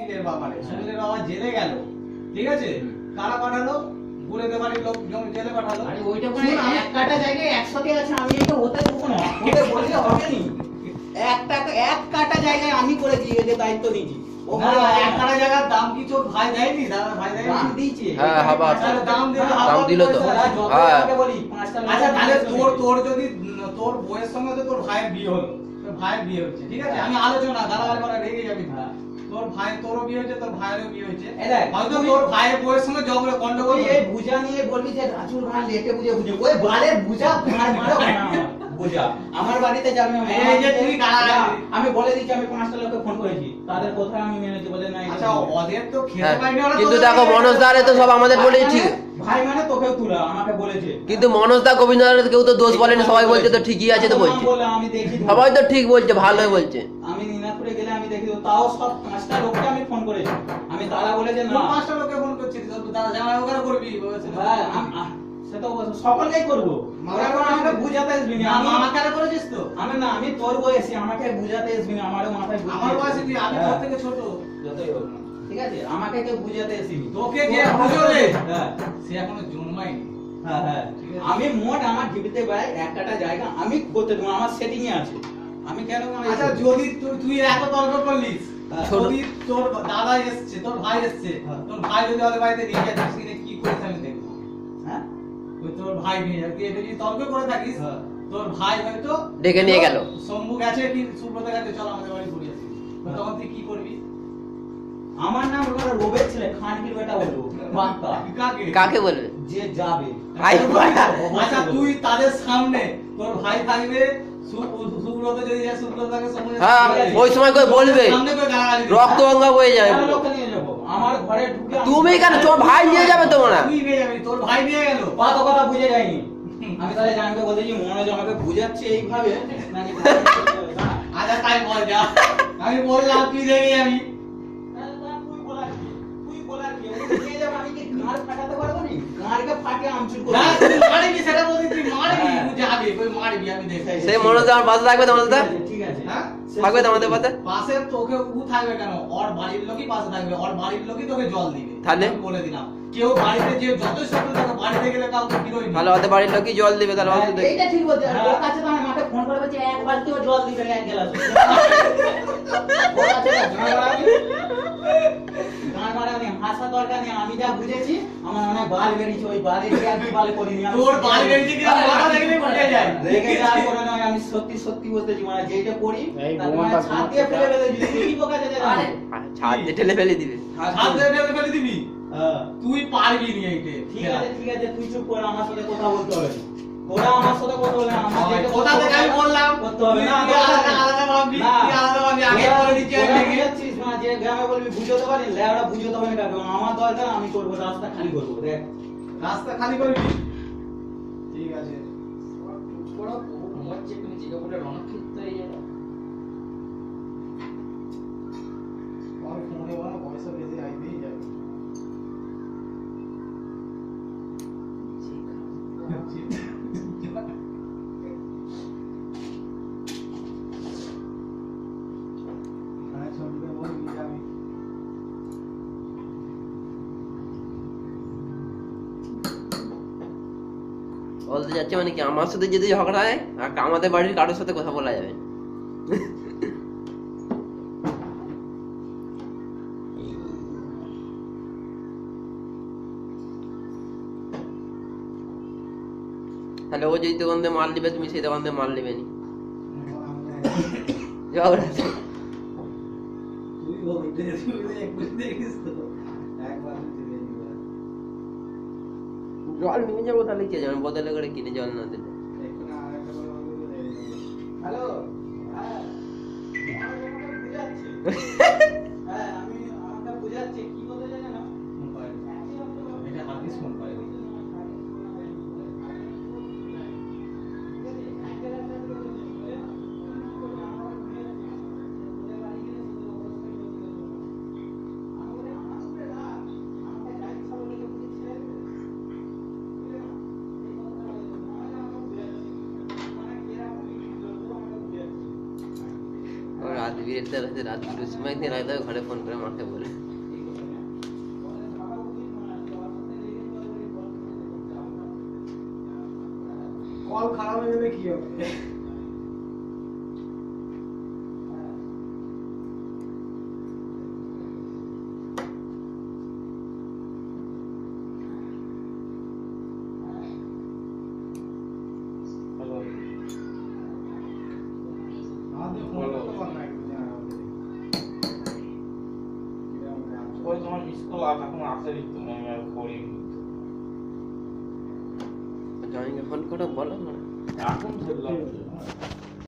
সুনীলের ব্যাপারে। সুনীলের বাবা জেলে গেল, ঠিক আছে? কারা পাঠালো? গুড়েদের বাড়ির লোক জেলে পাঠালো। আরে ওইটা মানে এক কাটা জায়গায় 100 আছে, আমি এটা হতে দেবো না। ওটা বললে হবে নি। এক কাটা জায়গায় আমি করেছি, এদের দায়িত্ব নিয়েছি। ও না, এক কাটা জায়গার দাম কি তোর ভাই দেয়নি? দাদা ভাই দেয়নি? দাম দিয়েছে। হ্যাঁ, হাবা তাহলে দাম দিল, দাম দিল তো। হ্যাঁ। আমাকে বলি 5টা লোক। আচ্ছা তাহলে তোর যদি তোর বউয়ের সঙ্গে তো তোর ভাইয়ের বিয়ে হলো, তোর ভাইয়ের বিয়ে হচ্ছে, ঠিক আছে? আমি আলোচনা গালাগালি করে রেগে যাবি না। তোর ভাই, তোরও বিয়ে হচ্ছে, তোর ভাইয়েরও বিয়ে হচ্ছে। এই দেখ, হয়তো তোর ভাইয়ের বউয়ের সঙ্গে ঝগড়া গন্ডগোল তুই এই বুঝা নিয়ে বলবি যে রাজুর ভাই লেটে বুঝে ওই বালের বুঝা মার মারো না বুঝা। আমার বাড়িতে যাবে এই যে তুই গালাগালি। আমি বলে দিচ্ছি, আমি 5টা লোককে ফোন করেছি, তাদের কথা আমি মেনেছি, বলে না। আচ্ছা ওদের তো খেতে হ্যাঁ, পাইনি ওরা। কিন্তু দেখো মনোজ দারে তো সব আমাদের বলেই ঠিক। ভাই মানে তোকেও তুলা আমাকে বলেছে। কিন্তু মনোজ দা গোবিন্দ দার কেউ তো দোষ বলেনি, সবাই বলছে তো ঠিকই আছে তো বলছে। আমি দেখি সবাই তো ঠিক বলছে, ভালোই বলছে। আমি নিনাপুরে গেলে আমি দেখি, তাও সব 5টা লোককে আমি ফোন করেছি। আমি তারা বলেছে না। কোন পাঁচটা লোককে ফোন করছিস? দাদা জামাই ওখানে করবি বলেছিল। হ্যাঁ সেটা সকলকেই করবো। ওরা কোনো আমাকে বুঝাতে আসবি না। আমাকে আর করেছিস তো? আমি তোর বয়সী, আমাকে বুঝাতে আসবি না। আমারও মাথায় বুদ্ধি আমার আছে। বয়সে তুই, আমি তোর থেকে ছোট। যতই হোক না, ঠিক আছে? আমাকে কেউ বুঝাতে আসবি। তোকে কে বুঝাবে? হ্যাঁ সে এখনো জন্মায়নি। হ্যাঁ হ্যাঁ, ঠিক আছে। আমি মোট আমার জীবিতে প্রায় এক কাটা জায়গা আমি করতে দেবো, আমার সেটিং এ আছে। আমি কেন আচ্ছা যদি তুই এত তর্ক করলিস, হ্যাঁ। যদি তোর দাদা এসছে, তোর ভাই এসছে, হ্যাঁ। তোর ভাই যদি ওদের বাড়িতে নিয়ে যাচ্ছিস, কিনে কি করেছে আমি দেখবো। হ্যাঁ ওই তোর ভাই নিয়ে যাবে, তুই এটা যদি তর্ক করে থাকিস, হ্যাঁ। তোর ভাই হয়তো ডেকে নিয়ে গেল। শম্ভু গেছে কি সুব্রত গেছে, চল আমাদের বাড়ি ঘুরে আসি। তো তখন তুই কি করবি? আমার নাম ওরা রোবের ছেলে, খানকির বেটা বলবো বাক্কা। কাকে? কাকে বলবে? যে যাবে আই বাবা। আচ্ছা তুই তাদের সামনে তোর ভাই থাকবে, সুব্রত যদি যায়, সুব্রতকে সময় হ্যাঁ, ওই সময় করে বলবে, সামনে করে গালাগালি দিবি। রক্ত গঙ্গা বয়ে যাবে। আমি লোককে নিয়ে যাবো আমার ঘরে ঢুকে। তুমি কেন? তোমার ভাই নিয়ে যাবে তো না? তুই নিয়ে যাবি, তোর ভাই নিয়ে গেল। কত কথা বুঝে যায়নি। আমি তাহলে জানকে বলতেছি মনোজ আমাকে বুঝাচ্ছে এইভাবে নাকি আচ্ছা তাই বল যা। আমি বললাম তুই দেখে যাবি। তুই বলার কি? ওকে নিয়ে যাবো, আমি কি গাঁড় ফাটাতে পারবো না? গাঁড়কে ফাটিয়ে আমচুর করবো। না তুই মারবি, সেটা বলছি তুই মারবি, তুই যাবি, তুই মারবি, আমি দেখে সেই মনোজ দা আমার পাশে থাকবে তোমাদের দা? ঠিক আছে। হ্যাঁ? থাকবে তোমাদের পাশে? পাশে তোকে থাকবে কেন? ওর বাড়ির লোকই পাশে থাকবে, ওর বাড়ির লোকই তোকে জল দিবে। তাহলে? আমি বলে দিলাম, কেউ বাড়িতে যে যতই শত্রু থাকে, বাড়িতে গেলে কাউকে বিরোধী নেই। তাহলে ওদের বাড়ির লোকই জল দিবে, তাহলে অসুবিধা কি? এইটা ঠিক বলতে। হ্যাঁ। ওর কাছে তো আমাকে ফোন করে বলছে এক বালতিও জল দিবে না, এক গ্লাস। ওর কাছে না, গান মারানি হাসা দরকার নেই। আমি যা বুঝেছি, আমার অনেক বাল বেরিয়েছে, ওই বালে আর কি বালে করিনি আমি। তোর বাল বেরিয়েছে কি আমার মাথা দেখলে উঠে যায়। রেগে যাওয়ার কোনো নয়, আমি সত্যি সত্যি বলতেছি, মানে যেটা করি এই তার বোমাটা মানে ছাদ দিয়ে ফেলে ফেলে দিবি। তুই কি বোকা যেতে জানে? ছাদ দিয়ে ঠেলে ফেলে দিবে। হাত ধরে ফেলে ফেলে দিবি। হ্যাঁ। তুই পারবি নি এইটা। ঠিক আছে তুই চুপ করে, আমার সাথে কথা বলতে হবে না। ওরা আমার সাথে কথা বলে না, আমার যেটা কোথা থেকে আমি বললাম করতে হবে না। তুই আলাদা আলাদা ভাববি, না। তুই আলাদা ভাববি, আগে বলে দিচ্ছি আমি ওরা দেখি। বুঝাচ্ছিস না, যে গ্রামে বলবি বুঝতে পারি, লেওড়া বুঝতে পারি না। আমার দরকার আমি করবো, রাস্তা খালি করবো। দেখ রাস্তা খালি করবি। ঠিক আছে। ওরা বহু ঘুমাচ্ছে, তুমি জিজ্ঞাসা করে রণক্ষেত্র হয়ে যাবে। আমি ফোনে বলা পয়সা বেশি আইতেই যাবে। বলতে যাচ্ছে মানে কি, আমার সাথে যদি ঝগড়া হয় আর আমাদের বাড়ির কারোর সাথে কথা বলা যাবে না। তাহলে ও যেই দোকান দিয়ে মাল নিবে, তুমি সেই দোকান দিয়ে মাল নিবে নি। ঝগড়া তুই বলতে একবার দেখিস তো, একবার জল নিয়ে যাবো, তাহলে কে জানে বদলে করে কিনে জল না দিলে। হ্যালো। হ্যাঁ আমি আমাকে বুঝাচ্ছি কি বলতে জানে না। এটা হাদিস ফোন করে। রাত বিরেতে রাত দুটোর সময় দিন রাত ঘরে ফোন করে মাকে বলে কল খারাপ হয়ে গেলে কি হবে? আমাদের ফোন করতে পার না একটু ওই তোমার মিস কল এখন আসেনি তুমি আমি আর করিনি জয়কে ফোন করে বলো না এখন ধরলাম